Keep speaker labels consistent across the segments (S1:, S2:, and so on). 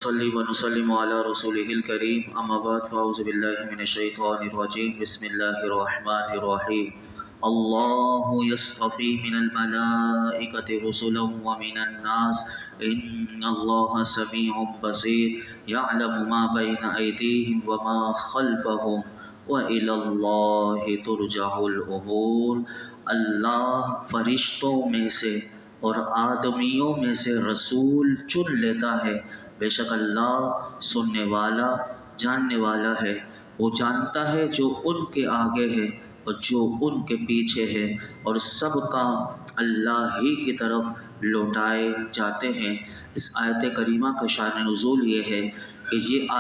S1: صلی و نسلم علی رسولہ الکریم اما بعد فاعوذ باللہ من الشیطان الرجیم بسم اللہ الرحمن الرحیم اللہ یصطفی من الملائکۃ رسلا ومن الناس ان اللہ سمیع بصیر یعلم ما بین ایدیہم وما خلفہم وإلی اللہ ترجع الامور۔ اللہ فرشتوں میں سے اور آدمیوں میں سے رسول چن لیتا ہے۔ بے شک اللہ سننے والا جاننے والا ہے، وہ جانتا ہے جو ان کے آگے ہے اور جو ان کے پیچھے ہے، اور سب کام اللہ ہی کی طرف لوٹائے جاتے ہیں۔ اس آیت کریمہ کا شان نزول یہ ہے کہ یہ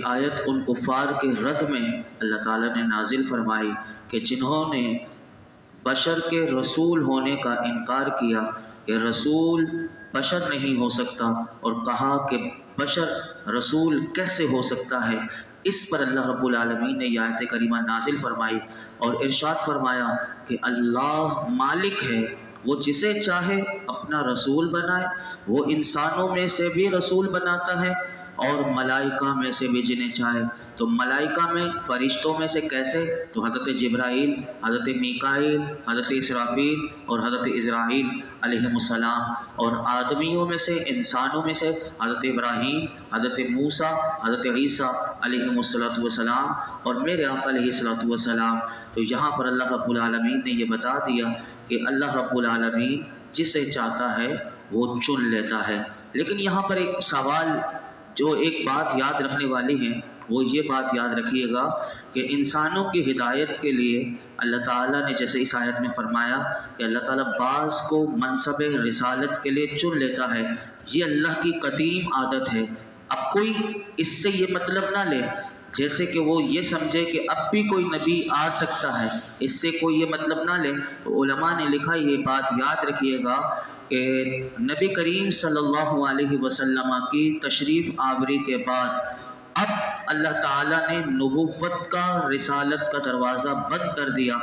S1: آیت ان کفار کے رد میں اللہ تعالیٰ نے نازل فرمائی کہ جنہوں نے بشر کے رسول ہونے کا انکار کیا کہ رسول بشر نہیں ہو سکتا، اور کہا کہ بشر رسول کیسے ہو سکتا ہے۔ اس پر اللہ رب العالمین نے یہ آیت کریمہ نازل فرمائی اور ارشاد فرمایا کہ اللہ مالک ہے، وہ جسے چاہے اپنا رسول بنائے، وہ انسانوں میں سے بھی رسول بناتا ہے اور ملائکہ میں سے بھی جنہیں چاہے۔ تو ملائکہ میں فرشتوں میں سے کیسے؟ تو حضرت جبرائیل، حضرت میکائیل، حضرت اسرافیل اور حضرت عزرائیل علیہ السلام، اور آدمیوں میں سے انسانوں میں سے حضرت ابراہیم، حضرت موسیٰ، حضرت عیسیٰ علیہ السلام اور میرے آقا علیہ السلام۔ تو یہاں پر اللہ رب العالمین نے یہ بتا دیا کہ اللہ رب العالمین جسے چاہتا ہے وہ چن لیتا ہے۔ لیکن یہاں پر ایک سوال، جو ایک بات یاد رکھنے والی ہے وہ یہ بات یاد رکھیے گا کہ انسانوں کی ہدایت کے لیے اللہ تعالیٰ نے جیسے اس آیت میں فرمایا کہ اللہ تعالیٰ بعض کو منصب رسالت کے لیے چن لیتا ہے، یہ اللہ کی قدیم عادت ہے۔ اب کوئی اس سے یہ مطلب نہ لے جیسے کہ وہ یہ سمجھے کہ اب بھی کوئی نبی آ سکتا ہے، اس سے کوئی یہ مطلب نہ لے۔ تو علماء نے لکھا، یہ بات یاد رکھیے گا کہ نبی کریم صلی اللہ علیہ وسلم کی تشریف آوری کے بعد اب اللہ تعالیٰ نے نبوت کا، رسالت کا دروازہ بند کر دیا۔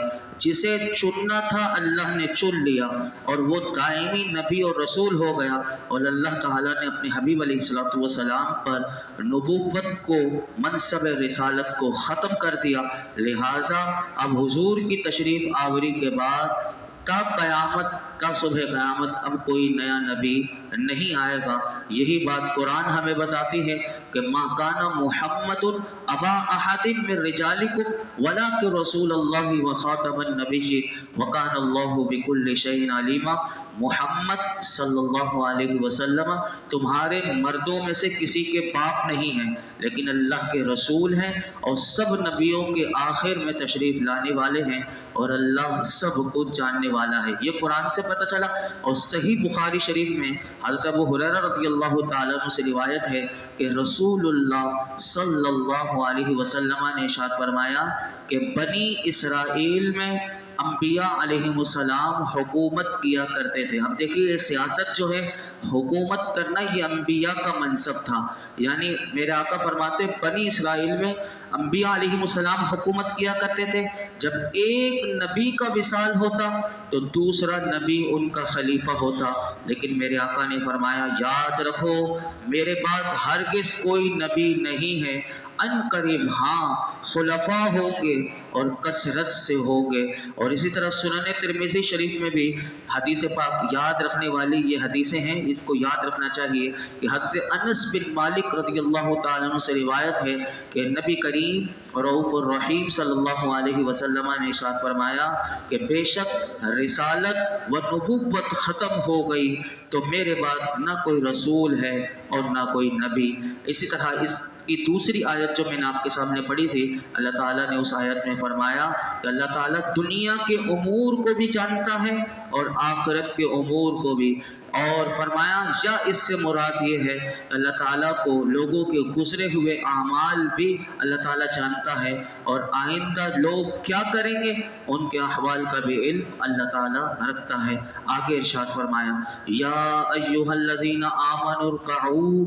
S1: جسے چننا تھا اللہ نے چن لیا اور وہ دائمی نبی اور رسول ہو گیا، اور اللہ تعالیٰ نے اپنے حبیب علیہ السلام پر نبوت کو، منصب رسالت کو ختم کر دیا۔ لہٰذا اب حضور کی تشریف آوری کے بعد تا قیامت کا صبح قیامت اب کوئی نیا نبی نہیں آئے گا۔ یہی بات قرآن ہمیں بتاتی ہے کہ ما کان محمد ابا احد من رجالکم ولکن رسول اللہ وخاتم النبیین وکان اللہ بکل شیء علیما۔ محمد صلی اللہ علیہ وسلم تمہارے مردوں میں سے کسی کے باپ نہیں ہیں، لیکن اللہ کے رسول ہیں اور سب نبیوں کے آخر میں تشریف لانے والے ہیں، اور اللہ سب کچھ جاننے والا ہے۔ یہ قرآن سے پتہ چلا، اور صحیح بخاری شریف میں حضرت ابو ہریرہ رضی اللہ تعالیٰ عنہ سے روایت ہے کہ رسول اللہ صلی اللہ علیہ وسلم نے ارشاد فرمایا کہ بنی اسرائیل میں انبیاء علیہ السلام حکومت کیا کرتے تھے۔ اب دیکھیے یہ سیاست جو ہے، حکومت کرنا یہ انبیاء کا منصب تھا، یعنی میرے آقا فرماتے بنی اسرائیل میں انبیاء علیہ السلام حکومت کیا کرتے تھے۔ جب ایک نبی کا وصال ہوتا تو دوسرا نبی ان کا خلیفہ ہوتا، لیکن میرے آقا نے فرمایا یاد رکھو میرے بعد ہرگز کوئی نبی نہیں ہے، ان قریب ہاں خلفاء ہوں گے اور کثرت سے ہوں گے۔ اور اسی طرح سنن ترمذی شریف میں بھی حدیث پاک یاد رکھنے والی یہ حدیثیں ہیں، ان کو یاد رکھنا چاہیے کہ حضرت انس بن مالک رضی اللہ تعالیٰ عنہ سے روایت ہے کہ نبی کریم رؤوف الرحیم صلی اللہ علیہ وسلم نے ارشاد فرمایا کہ بے شک رسالت و نبوت ختم ہو گئی تو میرے بعد نہ کوئی رسول ہے اور نہ کوئی نبی۔ اسی طرح اس کی دوسری آیت جو میں نے آپ کے سامنے پڑھی تھی، اللہ تعالیٰ نے اس آیت میں فرمایا کہ اللہ تعالیٰ دنیا کے امور کو بھی جانتا ہے اور آخرت کے امور کو بھی، اور فرمایا یا اس سے مراد یہ ہے اللہ تعالیٰ کو لوگوں کے گزرے ہوئے اعمال بھی اللہ تعالیٰ جانتا ہے، اور آئندہ لوگ کیا کریں گے ان کے احوال کا بھی علم اللہ تعالیٰ رکھتا ہے۔ آگے ارشاد فرمایا یا ایھا الذین آمنوا ارکعوا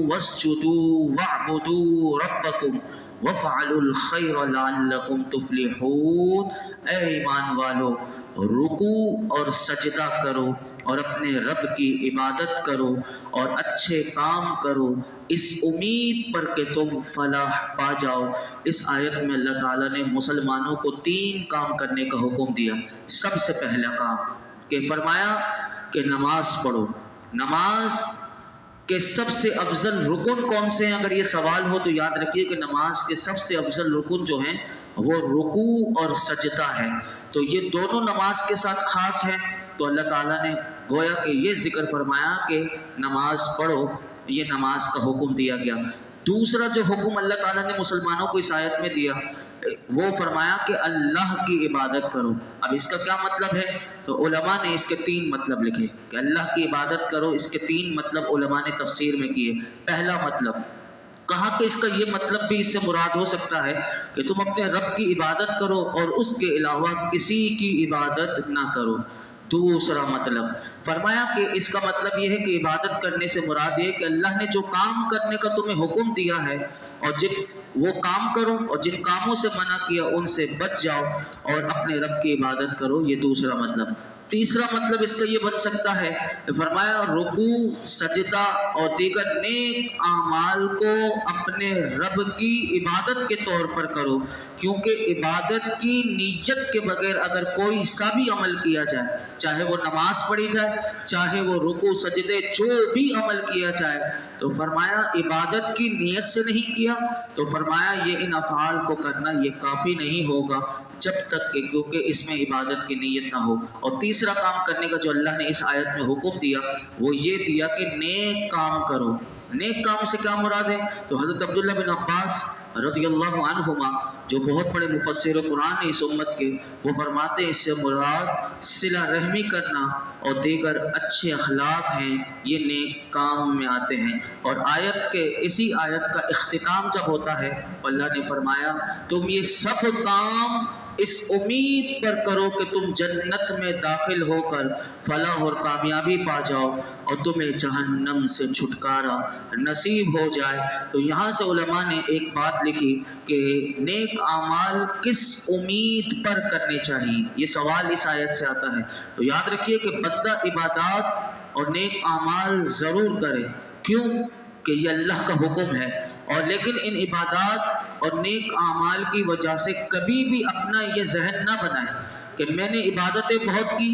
S1: واسجدوا واعبدوا ربکم वफ़अलुल खैर लअल्लकुम तुफ्लिहून, ऐ ईमान वालो रुकू और सजदा करो और अपने रब की इबादत करो और अच्छे काम करो इस उम्मीद पर कि तुम फलाह पा जाओ। इस आयत में अल्लाह ताला ने मुसलमानों को 3 काम करने का हुक्म दिया। सबसे पहला काम कि फरमाया कि नमाज पढ़ो। नमाज के सबसे अफजल रुकन कौन से हैं? अगर ये सवाल हो तो याद रखिए कि नमाज के सबसे अफजल रुकन जो हैं वो रुकू और सजदा है। तो ये दोनों नमाज के साथ खास हैं। तो अल्लाह ताला ने गोया कि ये जिक्र फरमाया कि नमाज पढ़ो, ये नमाज का हुक्म दिया गया। दूसरा जो हुक्म अल्लाह ताला ने मुसलमानों को इस आयत में दिया वो फरमाया कि अल्लाह की इबादत करो। अब इसका क्या मतलब है? तो उलमा ने इसके 3 मतलब लिखे कि अल्लाह की इबादत करो। इसके 3 मतलब उलमा ने तफसीर में किए। पहला मतलब कहा कि इसका ये मतलब भी इससे मुराद हो सकता है कि तुम अपने रब की इबादत करो और उसके अलावा किसी की इबादत ना करो। दूसरा मतलब फरमाया कि इसका मतलब ये है कि इबादत करने से मुराद ये कि अल्लाह ने जो काम करने का तुम्हें हुक्म दिया है और वो काम करो और जिन कामों से मना किया उनसे बच जाओ और अपने रब की इबादत करो। ये दूसरा मतलब। तीसरा मतलब इसका ये बन सकता है कि फरमाया रुकू, सजदा और दीगर नेक आमाल को अपने रब की इबादत के तौर पर करो, क्योंकि इबादत की नीयत के बगैर अगर कोई सा भी अमल किया जाए, चाहे वो नमाज पढ़ी जाए, चाहे वो रुकू सजदे जो भी अमल किया जाए, तो फरमाया इबादत की नीयत से नहीं किया तो फरमाया ये इन अफ़आल को करना ये काफ़ी नहीं होगा जब तक कि क्योंकि इसमें इबादत की नीयत ना हो। और तीसरा काम करने का जो अल्लाह ने इस आयत में हुक्म दिया वो ये दिया कि नेक काम करो। नेक काम से क्या मुराद है? तो हज़रत अब्दुल्लाह बिन अब्बास रज़ियल्लाहु अन्हुमा जो बहुत बड़े मुफस्सिर कुरान हैं इस उम्मत के, वो फरमाते हैं इससे मुराद सिला रहमी करना और दीगर अच्छे अखलाक हैं, ये नेक काम में आते हैं। और आयत के इसी आयत का इख्तिताम जब होता है अल्लाह ने फरमाया तुम ये सब काम इस उम्मीद पर करो कि तुम जन्नत में दाखिल होकर फलाह और कामयाबी पा जाओ और तुम्हें जहन्नम से छुटकारा नसीब हो जाए। तो यहाँ से उलमा ने एक बात लिखी कि नेक आमाल किस उम्मीद पर करने चाहिए, ये सवाल इस आयत से आता है। तो याद रखिए कि बंदा इबादत और नेक आमाल ज़रूर करे, क्यों कि ये अल्लाह का हुक्म है। और लेकिन इन इबादत और नेक आमाल की वजह से कभी भी अपना ये जहन ना बनाए कि मैंने इबादतें बहुत की,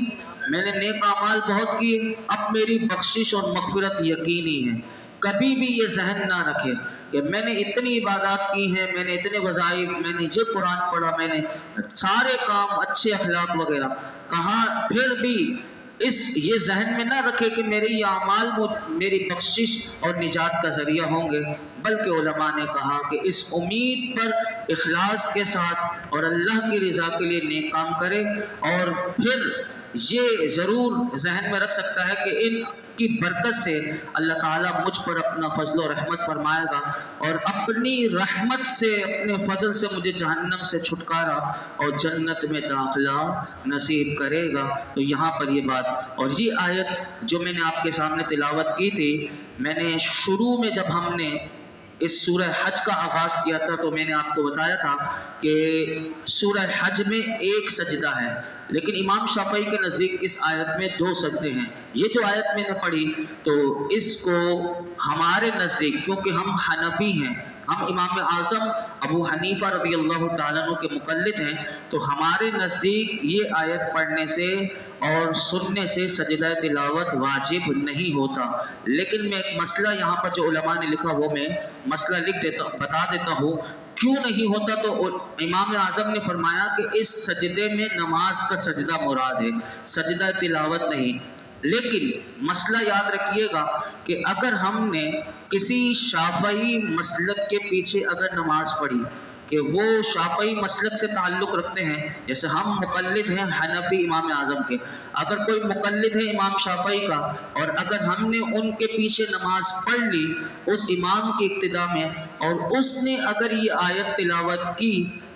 S1: मैंने नेक आमाल बहुत किए, अब मेरी बख्शिश और मग़फ़िरत यकीनी है। कभी भी ये जहन ना रखे कि मैंने इतनी इबादत की हैं, मैंने इतने वज़ाइफ, मैंने जो कुरान पढ़ा, मैंने सारे काम अच्छे अखलाक वगैरह कहा, फिर भी ये जहन में ना रखे कि मेरे ये अमाल मेरी बख्शिश और निजात का ज़रिया होंगे। बल्कि उलमा ने कहा कि इस उम्मीद पर इखलास के साथ और अल्लाह की रज़ा के लिए नेक काम करे और फिर ये ज़रूर जहन में रख सकता है कि इन की बरकत से अल्लाह ताला मुझ पर अपना फजल और रहमत फरमाएगा और अपनी रहमत से, अपने फजल से मुझे जहन्नम से छुटकारा और जन्नत में दाखिला नसीब करेगा। तो यहाँ पर ये बात और ये आयत जो मैंने आपके सामने तिलावत की थी, मैंने शुरू में जब हमने इस सूरह हज का आगाज़ किया था तो मैंने आपको बताया था कि सूरह हज में एक सजदा है, लेकिन इमाम शाफ़ई के नज़दीक इस आयत में 2 सजदे हैं। ये जो आयत मैंने पढ़ी तो इसको हमारे नज़दीक, क्योंकि हम हनफी हैं, हम इमाम आज़म अबू हनीफ़ा रज़ियल्लाहु ताला अन्हु के मुक़ल्लिद हैं, तो हमारे नज़दीक ये आयत पढ़ने से और सुनने से सजदा तिलावत वाजिब नहीं होता। लेकिन मैं एक मसला यहाँ पर जो उलमा ने लिखा वो मैं मसला बता देता हूँ क्यों नहीं होता। तो इमाम आज़म ने फरमाया कि इस सजदे में नमाज का सजदा मुराद है, सजदा तिलावत नहीं। लेकिन मसला याद रखिएगा कि अगर हमने किसी शाफ़ई मसलक के पीछे अगर नमाज पढ़ी कि वो शाफ़ई मसलक से ताल्लुक़ रखते हैं, जैसे हम मुक़ल्लिद हैं हनफी इमाम आज़म के, अगर कोई मुक़ल्लिद है इमाम शाफ़ई का और अगर हमने उनके पीछे नमाज पढ़ ली उस इमाम की इक्तिदा में और उसने अगर ये आयत तिलावत की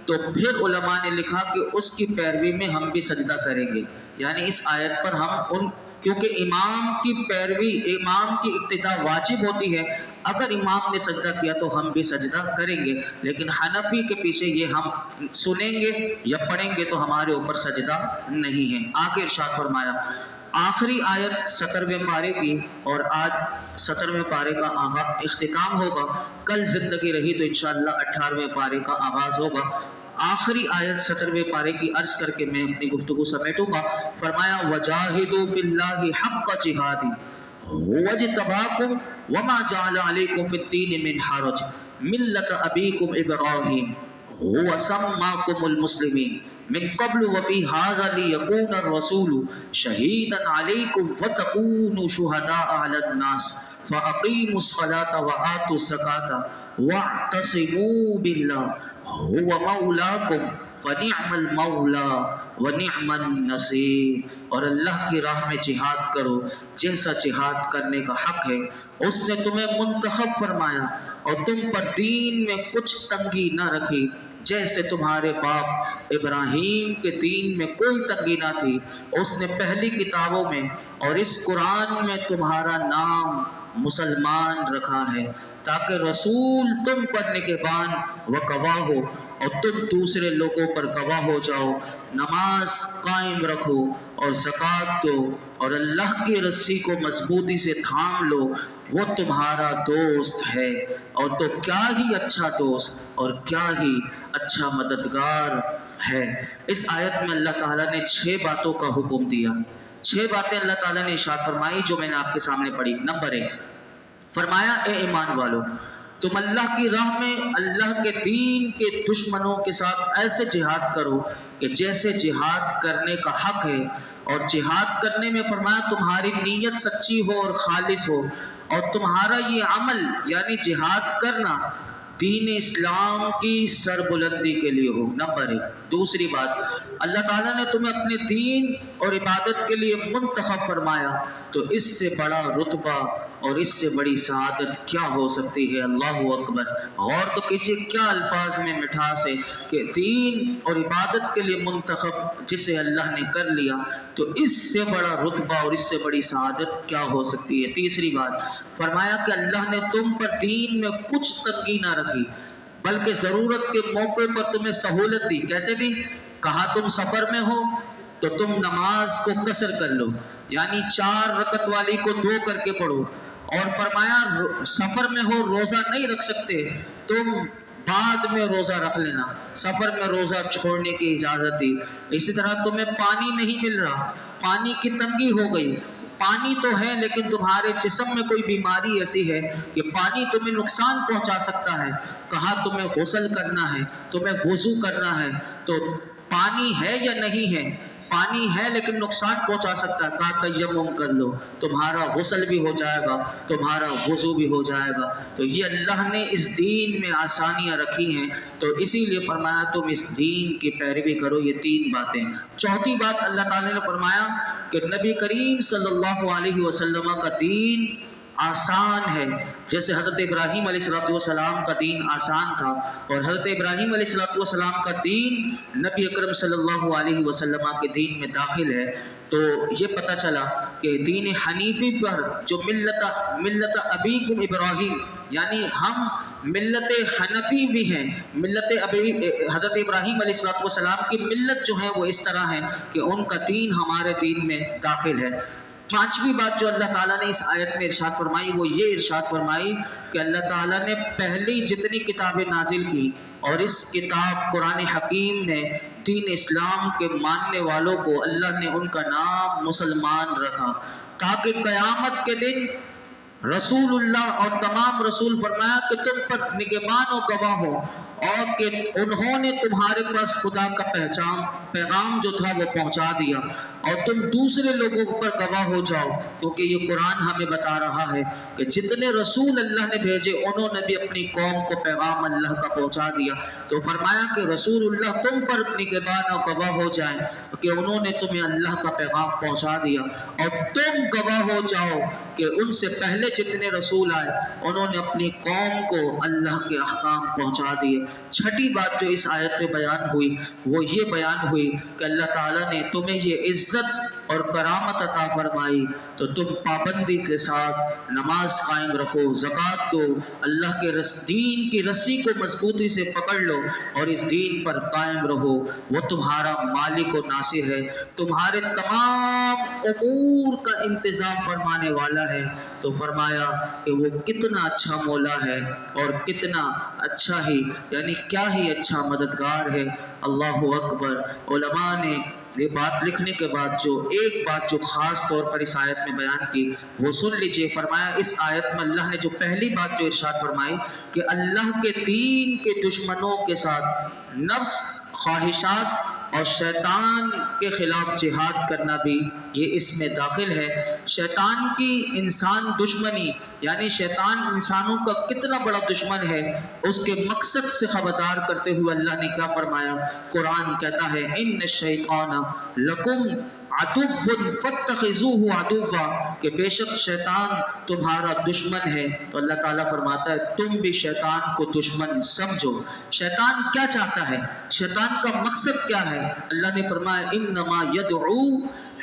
S1: तो फिर उलमा ने लिखा कि उसकी पैरवी में हम भी सजदा करेंगे। यानी इस आयत पर हम क्योंकि इमाम की पैरवी, इमाम की इक्तिदा वाजिब होती है। अगर इमाम ने सजदा किया तो हम भी सजदा करेंगे, लेकिन हनफी के पीछे ये हम सुनेंगे या पढ़ेंगे तो हमारे ऊपर सजदा नहीं है। आगे इरशाद फरमाया, आखिरी आयत 17वें पारे की, और आज 17वें पारे का इख्तिताम होगा। कल जिंदगी रही तो इंशाअल्लाह 18वें पारे का आगाज़ होगा। आखिरी आयत 17वें पारे की अर्ज करके मैं अपनी गुफ्तगू समेटूंगा। फरमाया, वजाहिदू फिल्लाहि हक़्क़ जिहादी वज्तबाकुम वमा जअल अलैकुम फिद्दीन मिन हरज मिल्लत अबीकुम इब्राहीम हुवा सम्माकुमुल मुस्लिमीन मिन क़ब्ल व फ़ी हाज़ा लियकून अर्रसूलु शहीदन अलैकुम व तकूनु शुहदाअ अलन नास फ़अक़ीमुस्सलाता व आतुज़्ज़काता वअतसिमू बिल्लाह हुवा मौलाकुम फ़निअमल मौला व निअमन नसीर। और अल्लाह की राह में जिहाद करो, जैसा जिहाद करने का हक है उसने तुम्हें मुंतखब फरमाया, और तुम पर दीन में कुछ तंगी न रखी, जैसे तुम्हारे बाप इब्राहीम के दीन में कोई तंगी ना थी। उसने पहली किताबों में और इस कुरान में तुम्हारा नाम मुसलमान रखा है, ताकि रसूल तुम पर निगहबान व गवाह हो और तुम दूसरे लोगों पर गवाह हो जाओ। नमाज कायम रखो और ज़कात दो और अल्लाह की रस्सी को मजबूती से थाम लो, वो तुम्हारा दोस्त है। और तो क्या ही अच्छा दोस्त और क्या ही अच्छा मददगार है। इस आयत में अल्लाह ताला ने 6 बातों का हुक्म दिया। 6 बातें अल्लाह ताला ने इरशाद फरमाई जो मैंने आपके सामने पढ़ी। नंबर 1, फरमाया, ए ईमान वालों, तुम अल्लाह की राह में अल्लाह के दीन के दुश्मनों के साथ ऐसे जिहाद करो कि जैसे जिहाद करने का हक है। और जिहाद करने में फरमाया तुम्हारी नीयत सच्ची हो और खालिस हो, और तुम्हारा ये अमल यानी जिहाद करना दीन इस्लाम की सरबुलंदी के लिए हो। नंबर 1। दूसरी बात, अल्लाह ताला ने तुम्हें अपने दीन और इबादत के लिए मुंतखब फरमाया, तो इससे बड़ा रुतबा और इससे बड़ी सआदत क्या हो सकती है। अल्लाहु अकबर। गौर तो कीजिए क्या अल्फाज में मिठास है कि दीन और इबादत के लिए मुंतखब जिसे अल्लाह ने कर लिया, तो इससे बड़ा रुतबा और इससे बड़ी सआदत क्या हो सकती है। तीसरी बात, फरमाया कि अल्लाह ने तुम पर दीन में कुछ तंगी ना रखी, बल्कि ज़रूरत के मौके पर तुम्हें सहूलत दी। कैसे दी? कहा तुम सफ़र में हो तो तुम नमाज को कसर कर लो, यानी 4 रकत वाली को 2 करके पढ़ो। और फरमाया सफ़र में हो, रोज़ा नहीं रख सकते, तुम बाद में रोज़ा रख लेना। सफ़र में रोज़ा छोड़ने की इजाज़त दी। इसी तरह तुम्हें पानी नहीं मिल रहा, पानी की तंगी हो गई, पानी तो है लेकिन तुम्हारे जिस्म में कोई बीमारी ऐसी है कि पानी तुम्हें नुकसान पहुंचा सकता है। कहा तुम्हें गुस्ल करना है, तुम्हें वुज़ू करना है, तो पानी है या नहीं है? पानी है लेकिन नुकसान पहुंचा सकता है। कहा तयम्मुम कर लो, तुम्हारा गुस्ल भी हो जाएगा, तुम्हारा वुज़ू भी हो जाएगा। तो ये अल्लाह ने इस दीन में आसानियाँ रखी हैं, तो इसीलिए फरमाया तुम इस दीन की पैरवी करो। ये 3 बातें। चौथी बात अल्लाह ताला ने फरमाया कि नबी करीम सल्लल्लाहु अलैहि वसल्लम का दीन आसान है। जैसे हज़रत इब्राहीम अलैहिस्सलाम का दीन आसान था, और हज़रत इब्राहीम अलैहिस्सलाम का दीन नबी अकरम सल्लल्लाहु अलैहि वसल्लम के दीन में दाखिल है। तो ये पता चला कि दीन हनीफी पर जो मिल्लत अबीकुम इब्राहीम, यानी हम मिल्लत हनफी भी हैं। मिल्लत हज़रत इब्राहीम अलैहिस्सलाम की मिल्लत जो है वो इस तरह है कि उनका दीन हमारे दीन में दाखिल है। 5वीं बात जो अल्लाह ताला ने इस आयत में इरशाद फरमाई वो ये इरशाद फरमाई कि अल्लाह ताला ने पहली जितनी किताबें नाजिल की, और इस किताब कुरान हकीम ने दीन इस्लाम के मानने वालों को अल्लाह ने उनका नाम मुसलमान रखा, ताकि क़यामत के दिन रसूलुल्लाह और तमाम रसूल फरमाया कि तुम पर निगहबान और गवाह हो, और कि उन्होंने तुम्हारे पास खुदा का पैगाम जो था वो पहुंचा दिया, और तुम दूसरे लोगों पर गवाह हो जाओ। क्योंकि ये कुरान हमें बता रहा है कि जितने रसूल अल्लाह ने भेजे उन्होंने भी अपनी कौम को पैगाम अल्लाह का पहुंचा दिया। तो फरमाया कि रसूलुल्लाह तुम पर निगहबान और गवाह हो जाएं कि उन्होंने तुम्हें अल्लाह का पैगाम पहुंचा दिया, और तुम गवाह हो जाओ कि उनसे पहले जितने रसूल आए उन्होंने अपनी कौम को अल्लाह के अहकाम पहुंचा दिए। 6ठी बात जो इस आयत में बयान हुई वो ये बयान हुई कि अल्लाह ताला ने तुम्हें ये इज्जत इज्जत और करामत अता फरमाई, तो तुम पाबंदी के साथ नमाज कायम रखो, ज़कात दो, अल्लाह के दीन की रस्सी को मजबूती से पकड़ लो और इस दीन पर कायम रहो। वो तुम्हारा मालिक और नासिर है, तुम्हारे तमाम उमूर का इंतज़ाम फरमाने वाला है। तो फरमाया कि वो कितना अच्छा मौला है और कितना अच्छा ही यानी क्या ही अच्छा मददगार है। अल्लाहु अकबर। उलमा ने ये बात लिखने के बाद जो एक बात जो ख़ास तौर पर इस आयत में बयान की वो सुन लीजिए। फरमाया इस आयत में अल्लाह ने जो पहली बात जो इरशाद फरमाई कि अल्लाह के दीन के दुश्मनों के साथ नफ्स, ख्वाहिशात और शैतान के ख़िलाफ़ जिहाद करना भी ये इसमें दाखिल है। शैतान की इंसान दुश्मनी यानी शैतान इंसानों का कितना बड़ा दुश्मन है उसके मकसद से खबरदार करते हुए अल्लाह ने क्या फरमाया। कुरान कहता है इन्न शैतान लकुम अदुव्वुन फत्तखिज़ूहु अदुव्वा, कि बेशक शैतान तुम्हारा दुश्मन है। तो अल्लाह ताला फरमाता है तुम भी शैतान को दुश्मन समझो। शैतान क्या चाहता है, शैतान का मकसद क्या है? अल्लाह ने फरमाया इन्नमा यदउ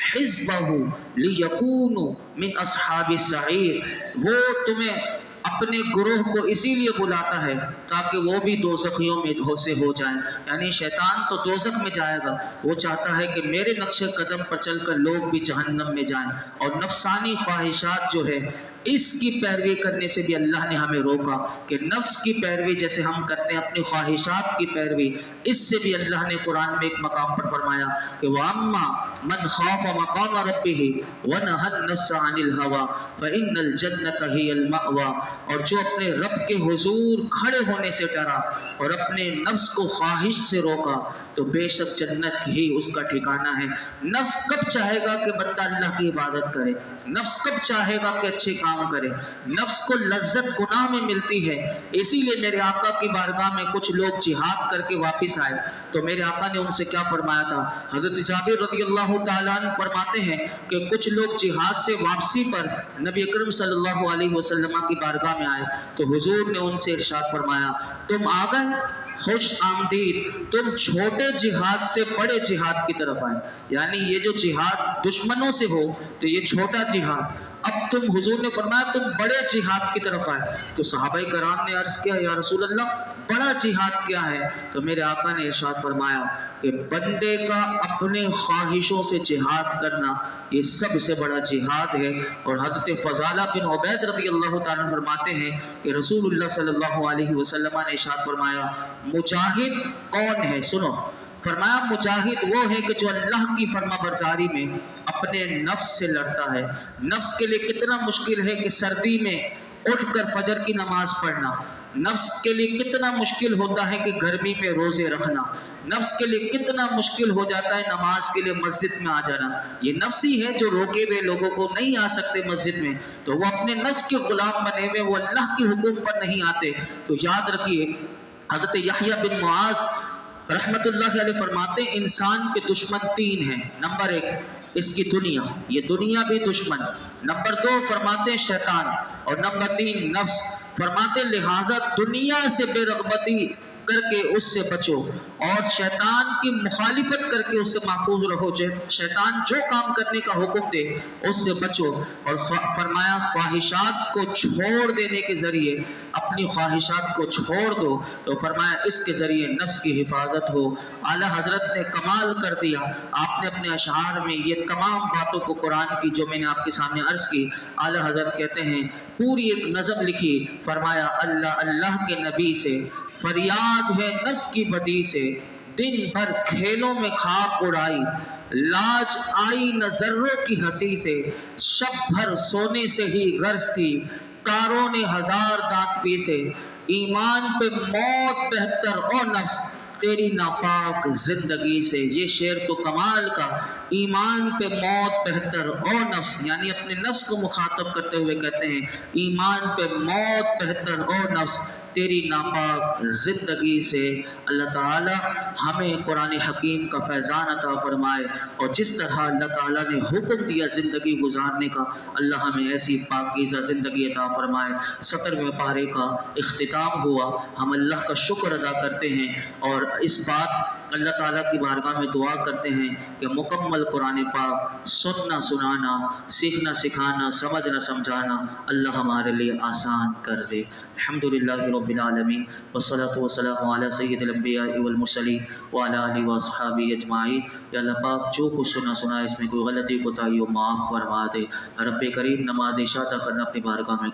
S1: हिज़्बहु लियकूनु मिन अस्हाबिस सईर, वो तुम्हें अपने गुरोह को इसीलिए बुलाता है ताकि वो भी दोज़खियों में से हो जाएं। यानी शैतान तो दोज़ख में जाएगा, वो चाहता है कि मेरे नक्शे कदम पर चलकर लोग भी जहन्नम में जाएं। और नफ्सानी ख्वाहिशात जो है इसकी पैरवी करने से भी अल्लाह ने हमें रोका कि नफ्स की पैरवी जैसे हम करते हैं अपनी ख्वाहिशात की पैरवी, इससे भी अल्लाह ने कुरान में एक मकाम पर फरमाया कि वअम्मा मन खाफ मकाम रब्बिही व नहन नफ्स अनिल हवा फ़इन्नल जन्नत हियल मअवा, और जो अपने रब के हुजूर खड़े होने से डरा और अपने नफ्स को ख्वाहिश से रोका तो बेशक जन्नत ही उसका ठिकाना है। नफ्स कब चाहेगा कि बंदा अल्लाह की इबादत करे, नफ्स कब चाहेगा कि अच्छे काम करे, नफ्स को लज्जत गुनाह में मिलती है। इसीलिए मेरे आका की बारगाह में कुछ लोग जिहाद करके वापस आए तो मेरे आका ने उनसे क्या फरमाया था। हज़रत जाबिर रज़ियल्लाहु ताला अन्हु फरमाते हैं कि कुछ लोग जिहाद से वापसी पर नबी अकरम सल्लल्लाहु अलैहि वसल्लम की बारगाह में आए तो हुजूर ने उनसे इरशाद फरमाया तुम आ गए, खुश आमदीद, तुम छोटे जिहाद से बड़े जिहाद की तरफ आए। यानी ये जो जिहाद दुश्मनों से हो तो ये छोटा जिहाद, अब तुम हुजूर ने फरमाया तुम बड़े जिहाद की तरफ आए। तो सहाबाए कराम ने अर्ज़ किया या रसूल अल्लाह बड़ा जिहाद क्या है? तो मेरे आका ने इरशाद फरमाया कि बंदे का अपने ख्वाहिशों से जिहाद करना ये सबसे बड़ा जिहाद है। और हज़रत फ़ज़ाला बिन उबैद रज़ियल्लाहु ताला फरमाते हैं कि रसूलुल्लाह सल्लल्लाहु अलैहि वसल्लम ने इरशाद फरमाया मुजाहिद कौन है? सुनो, फरमाया मुजाहिद वो है कि जो अल्लाह की फरमाबरदारी में अपने नफ्स से लड़ता है। नफ्स के लिए कितना मुश्किल है कि सर्दी में उठकर फजर की नमाज पढ़ना, नफ्स के लिए कितना मुश्किल होता है कि गर्मी में रोज़े रखना, नफ्स के लिए कितना मुश्किल हो जाता है नमाज के लिए मस्जिद में आ जाना। ये नफ्स ही है जो रोके हुए लोगों को नहीं आ सकते मस्जिद में, तो वो अपने नफ्स के गुलाम बने हुए वो अल्लाह के हुक्म पर नहीं आते। तो याद रखिए हज़रत यहया बिन मुआज़ रहमतुल्लाह अलैह फरमाते इंसान के दुश्मन तीन हैं। नंबर एक इसकी दुनिया, ये दुनिया भी दुश्मन। नंबर दो फरमाते शैतान और नंबर तीन नफ्स। फरमाते लिहाजा दुनिया से बेरगबती करके उससे बचो और शैतान की मुखालिफत करके उससे महफूज रहो। शैतान जो काम करने का हुक्म दे उससे बचो। और फरमाया ख्वाहिशात को छोड़ देने के ज़रिए, अपनी ख्वाहिशात को छोड़ दो तो फरमाया इसके ज़रिए नफ्स की हिफाजत हो। आला हज़रत ने कमाल कर दिया, आपने अपने अशआर में ये तमाम बातों को कुरान की जो मैंने आपके सामने अर्ज़ की, आला हज़रत कहते हैं पूरी एक नज़म लिखी। फरमाया अल्लाह अल्लाह के नबी से फरियाद है नफ्स की बदी से, दिन भर खेलों में खाक उड़ाई, लाज आई न ज़र्रों की हंसी से, शब भर सोने से ही गर्ज थी, तारों ने हज़ार दांत पीसे, ईमान पे मौत बेहतर और नफ्स तेरी नापाक ज़िंदगी से। ये शेर तो कमाल का, ईमान पे मौत बेहतर और नफ्स, यानी अपने नफ्स को मुखातब करते हुए कहते हैं ईमान पे मौत बेहतर और नफ्स तेरी नापाक ज़िंदगी से। अल्लाह ताला हमें कुरान हकीम का फैज़ान अता फरमाए और जिस तरह अल्लाह ताला ने हुक्म दिया ज़िंदगी गुजारने का, अल्लाह हमें ऐसी पाकीज़ा ज़िंदगी अता फरमाए। 17वें पारे का इख्तिताम हुआ, हम अल्लाह का शुक्र अदा करते हैं और इस बात اللہ ताला की बारगाह में दुआ करते हैं कि मुकम्मल कुरान पाक सुनना सुनाना, सीखना सिखाना, समझना समझाना अल्लाह हमारे लिए आसान कर दे। अल्हम्दुलिल्लाहि रब्बिल आलमीन वस्सलातु वस्सलामु अला सय्यिदिल अंबिया वल मुरसलीन व अला आलिहि व अस्हाबिहि अजमाइन। या अल्लाह पाक जो कुछ सुना इसमें कोई गलती कोताही हो माफ़ फरमा दे। रब्बे करीम नमाज़ इशा अता करना अपनी बारगाह में